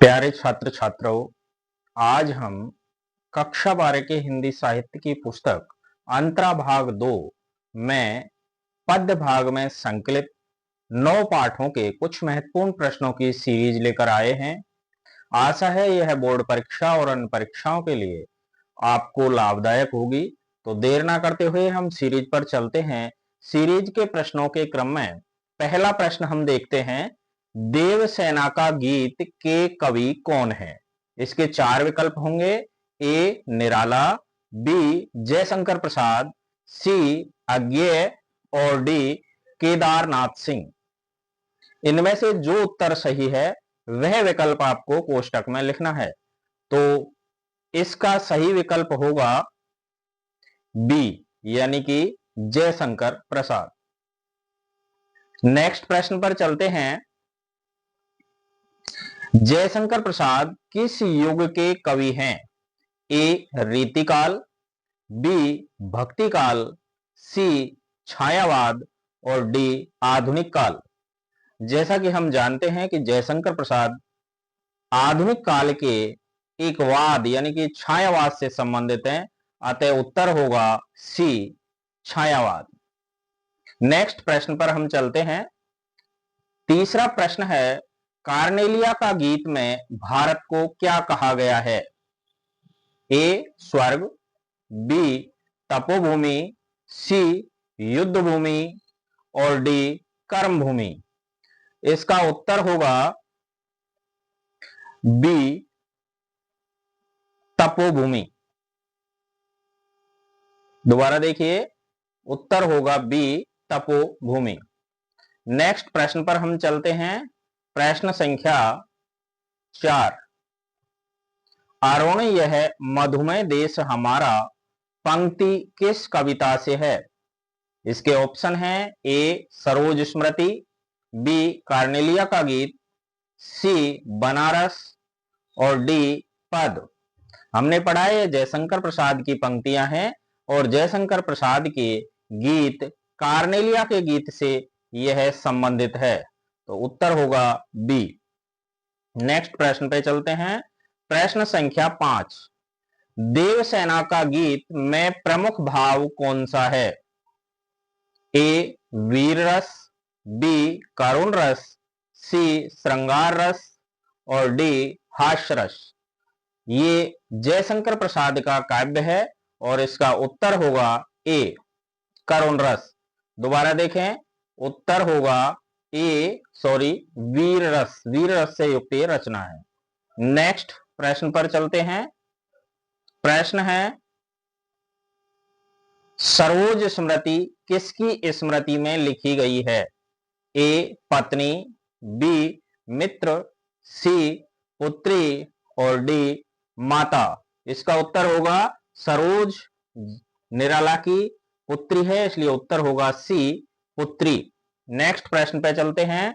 प्यारे छात्र छात्राओं, आज हम कक्षा 12 के हिंदी साहित्य की पुस्तक अंतरा भाग 2 में पद्य भाग में संकलित 9 पाठों के कुछ महत्वपूर्ण प्रश्नों की सीरीज लेकर आए हैं। आशा है यह बोर्ड परीक्षा और अन्य परीक्षाओं के लिए आपको लाभदायक होगी। तो देर ना करते हुए हम सीरीज पर चलते हैं। सीरीज के प्रश्नों के क्रम में पहला प्रश्न हम देखते हैं, देवसेना का गीत के कवि कौन है? इसके 4 विकल्प होंगे। ए निराला, बी जयशंकर प्रसाद, सी अज्ञेय और डी केदारनाथ सिंह। इनमें से जो उत्तर सही है वह विकल्प आपको कोष्टक में लिखना है। तो इसका सही विकल्प होगा बी, यानी कि जयशंकर प्रसाद। नेक्स्ट प्रश्न पर चलते हैं। जयशंकर प्रसाद किस युग के कवि हैं? ए रीतिकाल, बी भक्तिकाल, सी छायावाद और डी आधुनिक काल। जैसा कि हम जानते हैं कि जयशंकर प्रसाद आधुनिक काल के एक वाद यानी कि छायावाद से संबंधित हैं, अतः उत्तर होगा सी छायावाद। नेक्स्ट प्रश्न पर हम चलते हैं। तीसरा प्रश्न है, कार्नेलिया का गीत में भारत को क्या कहा गया है? ए स्वर्ग, बी तपोभूमि, सी युद्ध भूमि और डी कर्म भूमि। इसका उत्तर होगा बी तपोभूमि। दोबारा देखिए, उत्तर होगा बी तपोभूमि। नेक्स्ट प्रश्न पर हम चलते हैं। प्रश्न संख्या 4, अरुण यह मधुमय देश हमारा पंक्ति किस कविता से है? इसके ऑप्शन हैं, ए सरोज स्मृति, बी कार्नेलिया का गीत, सी बनारस और डी पद। हमने पढ़ा है जयशंकर प्रसाद की पंक्तियां हैं और जयशंकर प्रसाद के गीत कार्नेलिया के गीत से यह संबंधित है, तो उत्तर होगा बी। नेक्स्ट प्रश्न पे चलते हैं। प्रश्न संख्या 5, देवसेना का गीत में प्रमुख भाव कौन सा है? ए वीर रस, बी करुण रस, सी श्रृंगार रस और डी हास्य रस। ये जयशंकर प्रसाद का काव्य है और इसका उत्तर होगा ए करुण रस। दोबारा देखें, उत्तर होगा वीर रस। वीर रस से युक्त ये रचना है। नेक्स्ट प्रश्न पर चलते हैं। प्रश्न है, सरोज स्मृति किसकी स्मृति में लिखी गई है? ए पत्नी, बी मित्र, सी पुत्री और डी माता। इसका उत्तर होगा सरोज निराला की पुत्री है, इसलिए उत्तर होगा सी पुत्री। नेक्स्ट प्रश्न पे चलते हैं।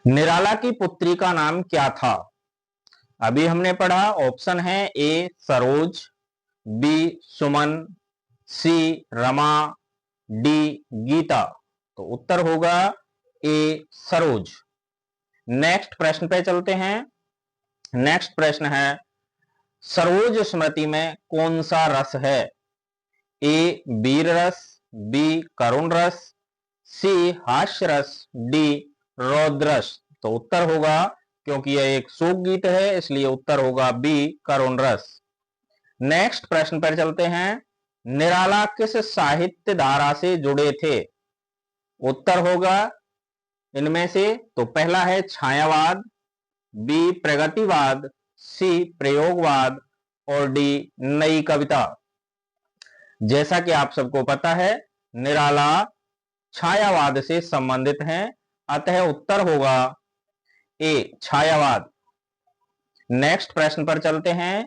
निराला की पुत्री का नाम क्या था? अभी हमने पढ़ा, ऑप्शन है ए सरोज, बी सुमन, सी रमा, डी गीता। तो उत्तर होगा ए सरोज। नेक्स्ट प्रश्न पे चलते हैं। नेक्स्ट प्रश्न है, सरोज स्मृति में कौन सा रस है? ए वीर रस, बी करुण रस, सी हास्य रस, डी रौद्र रस। तो उत्तर होगा, क्योंकि यह एक शोक गीत है इसलिए उत्तर होगा बी करुण रस। नेक्स्ट प्रश्न पर चलते हैं। निराला किस साहित्य धारा से जुड़े थे? उत्तर होगा इनमें से, तो पहला है छायावाद, बी प्रगतिवाद, सी प्रयोगवाद और डी नई कविता। जैसा कि आप सबको पता है निराला छायावाद से संबंधित हैं, अतः उत्तर होगा ए छायावाद। नेक्स्ट प्रश्न पर चलते हैं।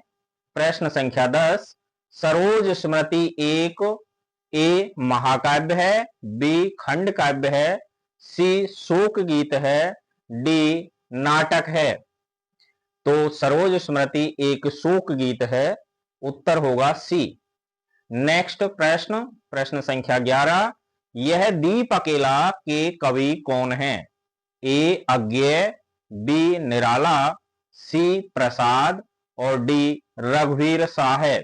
प्रश्न संख्या 10, सरोज स्मृति एक ए महाकाव्य है, बी खंड काव्य है, सी शोक गीत है, डी नाटक है। तो सरोज स्मृति एक शोक गीत है, उत्तर होगा सी। नेक्स्ट प्रश्न, प्रश्न संख्या 11, यह दीप अकेला के कवि कौन है? ए अज्ञेय, बी निराला, सी प्रसाद और डी रघुवीर साहब।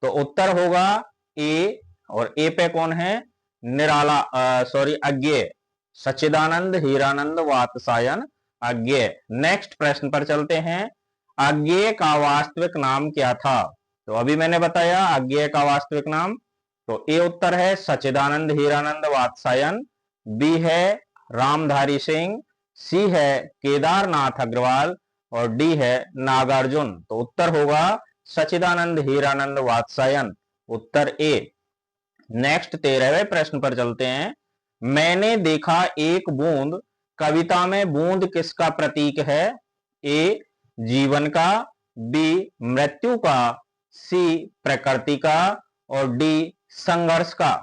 तो उत्तर होगा ए, और ए पे कौन है? निराला, सॉरी अज्ञेय, सच्चिदानंद हीरानंद वात्सायन अज्ञेय। नेक्स्ट प्रश्न पर चलते हैं। अज्ञेय का वास्तविक नाम क्या था? तो अभी मैंने बताया अज्ञेय का वास्तविक नाम, तो ए उत्तर है सच्चिदानंद हीरानंद वात्सायन, बी है रामधारी सिंह, सी है केदारनाथ अग्रवाल और डी है नागार्जुन। तो उत्तर होगा सच्चिदानंद हीरानंद वात्सायन, उत्तर ए। नेक्स्ट 13वें प्रश्न पर चलते हैं। मैंने देखा एक बूंद, कविता में बूंद किसका प्रतीक है? ए जीवन का, बी मृत्यु का, सी प्रकृति का और डी संघर्ष का।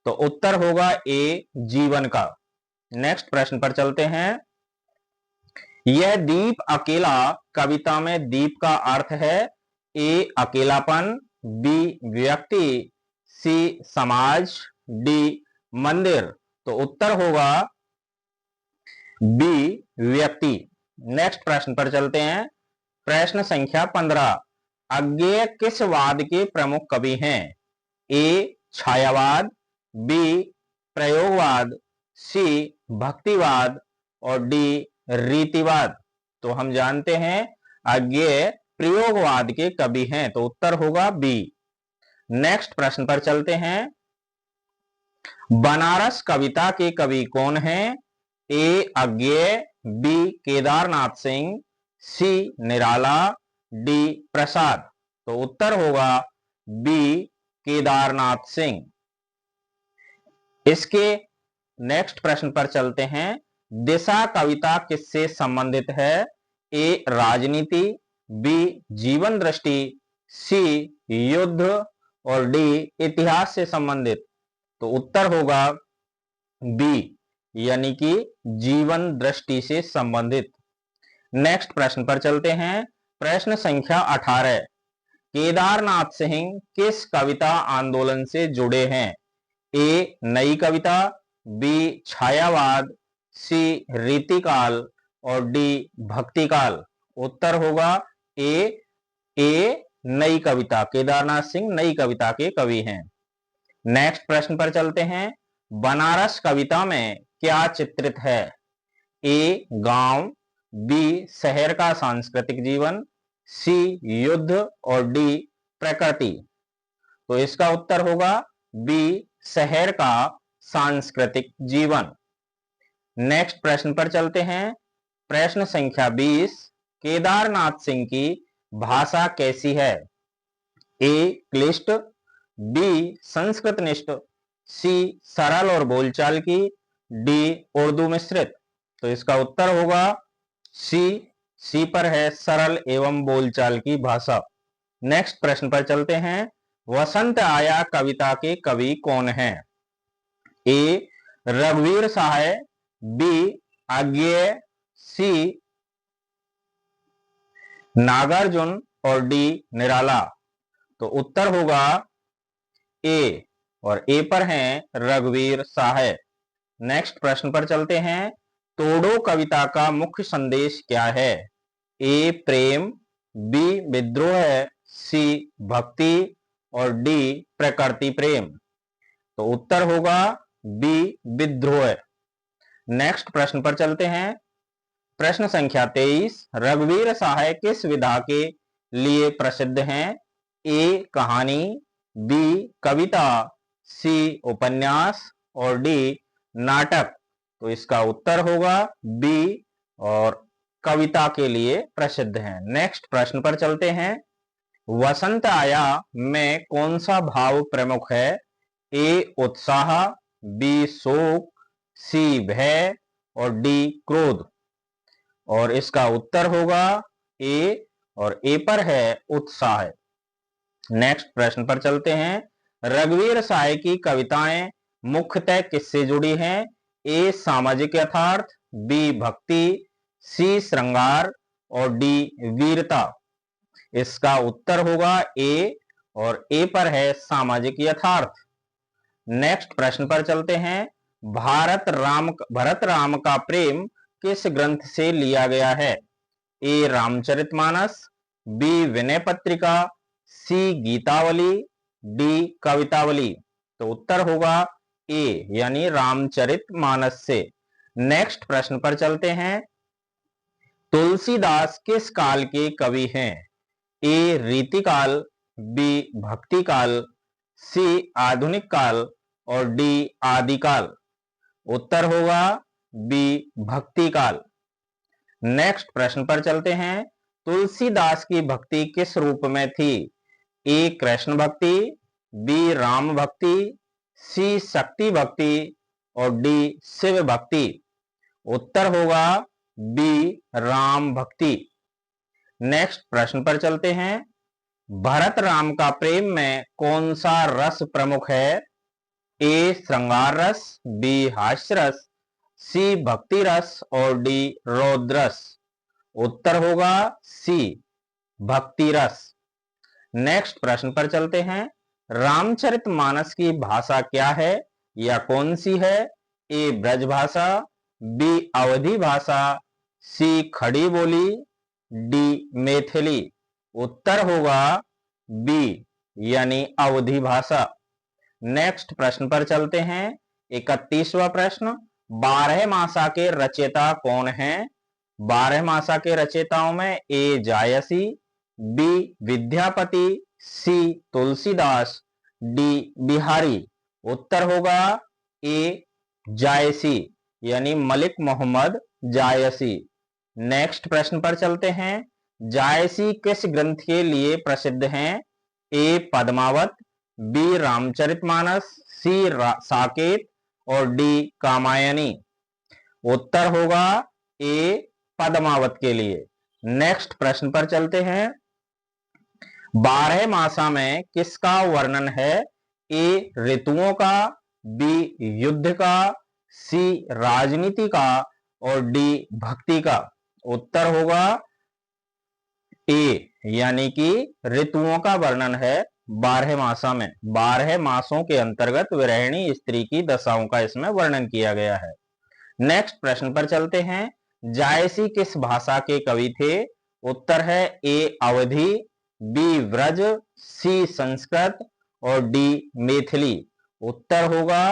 तो उत्तर होगा ए जीवन का। नेक्स्ट प्रश्न पर चलते हैं। यह दीप अकेला, कविता में दीप का अर्थ है ए अकेलापन, बी व्यक्ति, सी समाज, डी मंदिर। तो उत्तर होगा बी व्यक्ति। नेक्स्ट प्रश्न पर चलते हैं। प्रश्न संख्या 15। अज्ञेय किस वाद के प्रमुख कवि हैं? ए छायावाद, बी प्रयोगवाद, सी भक्तिवाद और डी रीतिवाद। तो हम जानते हैं अज्ञेय प्रयोगवाद के कवि हैं, तो उत्तर होगा बी। नेक्स्ट प्रश्न पर चलते हैं। बनारस कविता के कवि कौन हैं? ए अज्ञेय, बी केदारनाथ सिंह, सी निराला, डी प्रसाद। तो उत्तर होगा बी केदारनाथ सिंह। इसके नेक्स्ट प्रश्न पर चलते हैं। दिशा कविता किससे संबंधित है? ए राजनीति, बी जीवन दृष्टि, सी युद्ध और डी इतिहास से संबंधित। तो उत्तर होगा बी, यानी कि जीवन दृष्टि से संबंधित। नेक्स्ट प्रश्न पर चलते हैं। प्रश्न संख्या 18। केदारनाथ सिंह किस कविता आंदोलन से जुड़े हैं? ए नई कविता, बी छायावाद, सी रीतिकाल और डी भक्तिकाल। उत्तर होगा ए नई कविता। केदारनाथ सिंह नई कविता के कवि हैं। नेक्स्ट प्रश्न पर चलते हैं। बनारस कविता में क्या चित्रित है? ए गांव, बी शहर का सांस्कृतिक जीवन, सी युद्ध और डी प्रकृति। तो इसका उत्तर होगा बी शहर का सांस्कृतिक जीवन। नेक्स्ट प्रश्न पर चलते हैं। प्रश्न संख्या 20। केदारनाथ सिंह की भाषा कैसी है? ए क्लिष्ट, बी संस्कृतनिष्ठ, सी सरल और बोलचाल की, डी उर्दू मिश्रित। तो इसका उत्तर होगा सी पर है सरल एवं बोलचाल की भाषा। नेक्स्ट प्रश्न पर चलते हैं। वसंत आया कविता के कवि कौन हैं? ए रघुवीर साहब, बी अज्ञेय, सी नागार्जुन और डी निराला। तो उत्तर होगा ए, और ए पर हैं रघुवीर साहब। नेक्स्ट प्रश्न पर चलते हैं। तोड़ो कविता का मुख्य संदेश क्या है? ए प्रेम, बी विद्रोह, सी भक्ति और डी प्रकृति प्रेम। तो उत्तर होगा बी विद्रोह। नेक्स्ट प्रश्न पर चलते हैं। प्रश्न संख्या 23। रघुवीर साहब किस विधा के लिए प्रसिद्ध हैं? ए कहानी, बी कविता, सी उपन्यास और डी नाटक। तो इसका उत्तर होगा बी, और कविता के लिए प्रसिद्ध हैं। नेक्स्ट प्रश्न पर चलते हैं। वसंत आया में कौन सा भाव प्रमुख है? ए उत्साह, बी शोक, सी भय और डी क्रोध। और इसका उत्तर होगा ए, और ए पर है उत्साह। नेक्स्ट प्रश्न पर चलते हैं। रघुवीर साहब की कविताएं मुख्यतः किससे जुड़ी हैं? ए सामाजिक यथार्थ, बी भक्ति, सी श्रृंगार और डी वीरता। इसका उत्तर होगा ए, और ए पर है सामाजिक यथार्थ। नेक्स्ट प्रश्न पर चलते हैं। भरत राम का प्रेम किस ग्रंथ से लिया गया है? ए रामचरितमानस, बी विनय पत्रिका, सी गीतावली, डी कवितावली। तो उत्तर होगा ए यानी रामचरितमानस से। नेक्स्ट प्रश्न पर चलते हैं। तुलसीदास किस काल के कवि हैं? ए रीतिकाल, बी भक्ति काल, सी आधुनिक काल और डी आदिकाल। उत्तर होगा बी भक्ति काल। नेक्स्ट प्रश्न पर चलते हैं। तुलसीदास की भक्ति किस रूप में थी? ए कृष्ण भक्ति, बी राम भक्ति, सी शक्ति भक्ति और डी शिव भक्ति। उत्तर होगा बी राम भक्ति। नेक्स्ट प्रश्न पर चलते हैं। भरत राम का प्रेम में कौन सा रस प्रमुख है? ए श्रृंगार रस, बी हास्य रस, सी भक्ति रस और डी रौद्र रस। उत्तर होगा सी भक्ति रस। नेक्स्ट प्रश्न पर चलते हैं। रामचरितमानस की भाषा क्या है या कौन सी है? ए ब्रज भाषा, बी अवधी भाषा, सी खड़ी बोली, डी मैथिली। उत्तर होगा बी यानी अवधी भाषा। नेक्स्ट प्रश्न पर चलते हैं। 31वां प्रश्न। बारहमासा के रचयिता कौन हैं? बारहमासा के रचयिताओं में ए जायसी, बी विद्यापति, सी तुलसीदास, डी बिहारी। उत्तर होगा ए जायसी यानी मलिक मोहम्मद जायसी। नेक्स्ट प्रश्न पर चलते हैं। जायसी किस ग्रंथ के लिए प्रसिद्ध हैं? ए पद्मावत, बी रामचरितमानस, सी साकेत और डी कामायनी। उत्तर होगा ए पद्मावत के लिए। नेक्स्ट प्रश्न पर चलते हैं। बारहमासा में किसका वर्णन है? ए ऋतुओं का, बी युद्ध का, सी राजनीति का और डी भक्ति का। उत्तर होगा ए यानी कि ऋतुओं का वर्णन है बारहमासा में। 12 मासों के अंतर्गत विरहिणी स्त्री की दशाओं का इसमें वर्णन किया गया है। नेक्स्ट प्रश्न पर चलते हैं। जायसी किस भाषा के कवि थे? उत्तर है ए अवधी, बी व्रज, सी संस्कृत और डी मैथिली। उत्तर होगा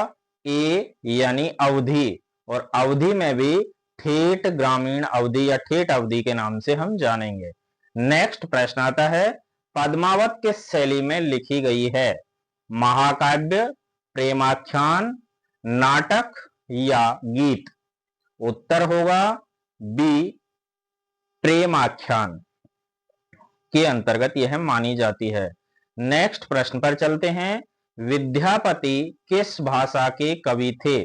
ए यानी अवधी। और अवधि में भी ठेठ ग्रामीण अवधि या ठेठ अवधि के नाम से हम जानेंगे। नेक्स्ट प्रश्न आता है। पद्मावत किस शैली में लिखी गई है? महाकाव्य, प्रेमाख्यान, नाटक या गीत। उत्तर होगा बी प्रेमाख्यान के अंतर्गत यह मानी जाती है। नेक्स्ट प्रश्न पर चलते हैं। विद्यापति किस भाषा के कवि थे?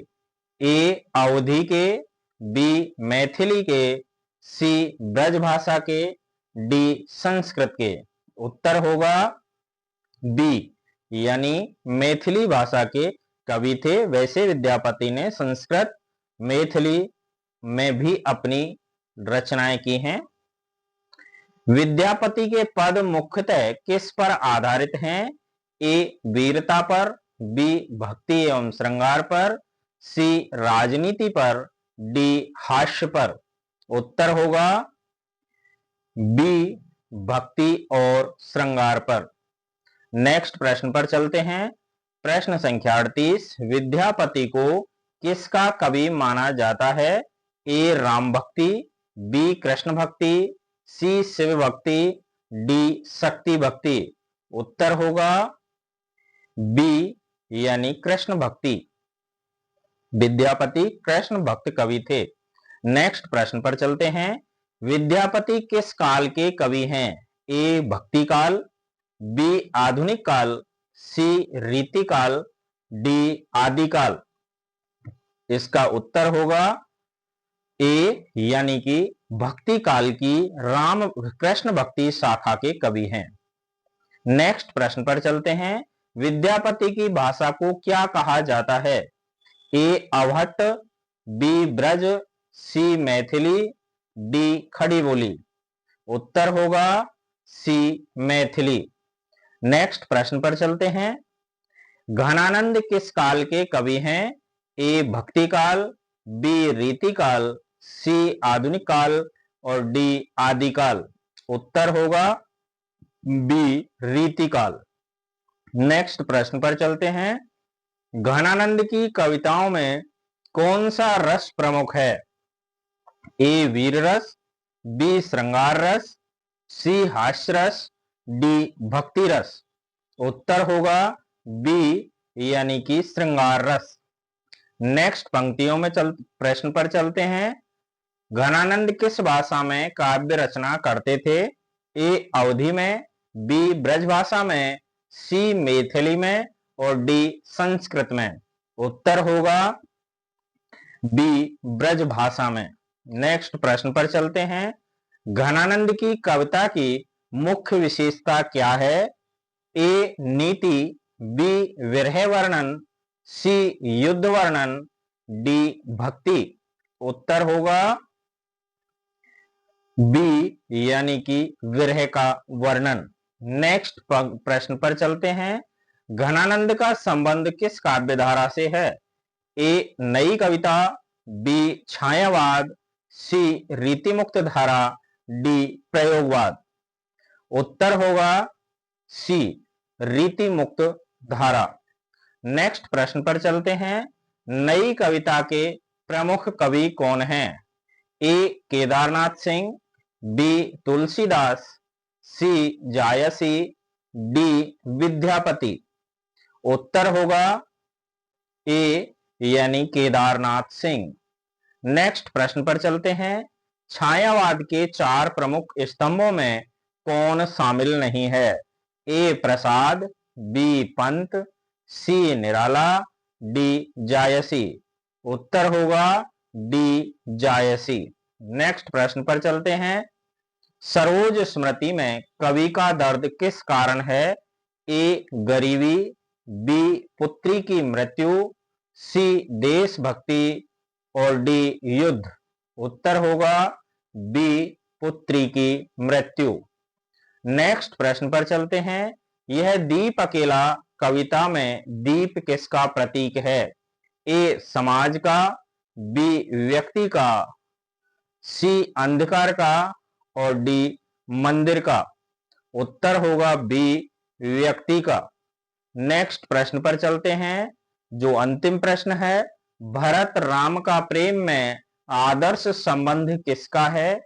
ए अवधी के, बी मैथिली के, सी ब्रज भाषा के, डी संस्कृत के। उत्तर होगा बी यानी मैथिली भाषा के कवि थे। वैसे विद्यापति ने संस्कृत, मैथिली में भी अपनी रचनाएं की हैं। विद्यापति के पद मुख्यतः किस पर आधारित हैं? ए वीरता पर, बी भक्ति एवं श्रृंगार पर, सी राजनीति पर, डी हास्य पर। उत्तर होगा बी भक्ति और श्रृंगार पर। नेक्स्ट प्रश्न पर चलते हैं। प्रश्न संख्या 38। विद्यापति को किसका कवि माना जाता है? ए राम भक्ति, बी कृष्ण भक्ति, सी शिव भक्ति, डी शक्ति भक्ति। उत्तर होगा बी यानी कृष्ण भक्ति। विद्यापति कृष्ण भक्त कवि थे। नेक्स्ट प्रश्न पर चलते हैं। विद्यापति किस काल के कवि हैं? ए भक्ति काल, बी आधुनिक काल, सी रीति काल, डी आदिकाल। इसका उत्तर होगा ए यानी कि भक्ति काल की राम कृष्ण भक्ति शाखा के कवि हैं। नेक्स्ट प्रश्न पर चलते हैं। विद्यापति की भाषा को क्या कहा जाता है? ए अवहट्ट, बी ब्रज, सी मैथिली, डी खड़ी बोली। उत्तर होगा सी मैथिली। नेक्स्ट प्रश्न पर चलते हैं। घनानंद किस काल के कवि हैं? ए भक्ति काल, बी रीति काल, सी आधुनिक काल और डी आदिकाल। उत्तर होगा बी रीतिकाल। नेक्स्ट प्रश्न पर चलते हैं। घनानंद की कविताओं में कौन सा रस प्रमुख है? ए वीर रस, बी श्रृंगार रस, सी हास्य रस, डी भक्ति रस। उत्तर होगा बी यानी कि श्रृंगार रस। नेक्स्ट पंक्तियों में प्रश्न पर चलते हैं। घनानंद किस भाषा में काव्य रचना करते थे? ए अवधी में, बी ब्रज भाषा में, सी मैथिली में और डी संस्कृत में। उत्तर होगा बी ब्रज भाषा में। नेक्स्ट प्रश्न पर चलते हैं। घनानंद की कविता की मुख्य विशेषता क्या है? ए नीति, बी विरह वर्णन, सी युद्ध वर्णन, डी भक्ति। उत्तर होगा बी यानी कि विरह का वर्णन। नेक्स्ट प्रश्न पर चलते हैं। घनानंद का संबंध किस काव्य धारा से है? ए नई कविता, बी छायावाद, सी रीतिमुक्त धारा, डी प्रयोगवाद। उत्तर होगा सी रीतिमुक्त धारा। नेक्स्ट प्रश्न पर चलते हैं। नई कविता के प्रमुख कवि कौन हैं? ए केदारनाथ सिंह, बी तुलसीदास, सी जायसी, डी विद्यापति। उत्तर होगा ए यानी केदारनाथ सिंह। नेक्स्ट प्रश्न पर चलते हैं। छायावाद के 4 प्रमुख स्तंभों में कौन शामिल नहीं है? ए प्रसाद, बी पंत, सी निराला, डी जायसी। उत्तर होगा डी जायसी। नेक्स्ट प्रश्न पर चलते हैं। सरोज स्मृति में कवि का दर्द किस कारण है? ए गरीबी, बी पुत्री की मृत्यु, सी देशभक्ति और डी युद्ध। उत्तर होगा बी पुत्री की मृत्यु। नेक्स्ट प्रश्न पर चलते हैं। यह दीप अकेला कविता में दीप किसका प्रतीक है? ए समाज का, बी व्यक्ति का, सी अंधकार का और डी मंदिर का। उत्तर होगा बी व्यक्ति का। नेक्स्ट प्रश्न पर चलते हैं। जो अंतिम प्रश्न है। भरत राम का प्रेम में आदर्श संबंध किसका है?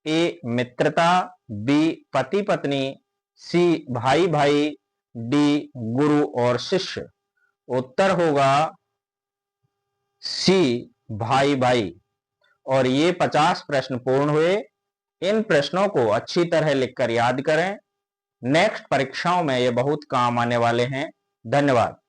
ए मित्रता, बी पति पत्नी, सी भाई भाई, डी गुरु और शिष्य। उत्तर होगा सी भाई भाई। और ये 50 प्रश्न पूर्ण हुए। इन प्रश्नों को अच्छी तरह लिखकर याद करें। नेक्स्ट परीक्षाओं में ये बहुत काम आने वाले हैं। धन्यवाद।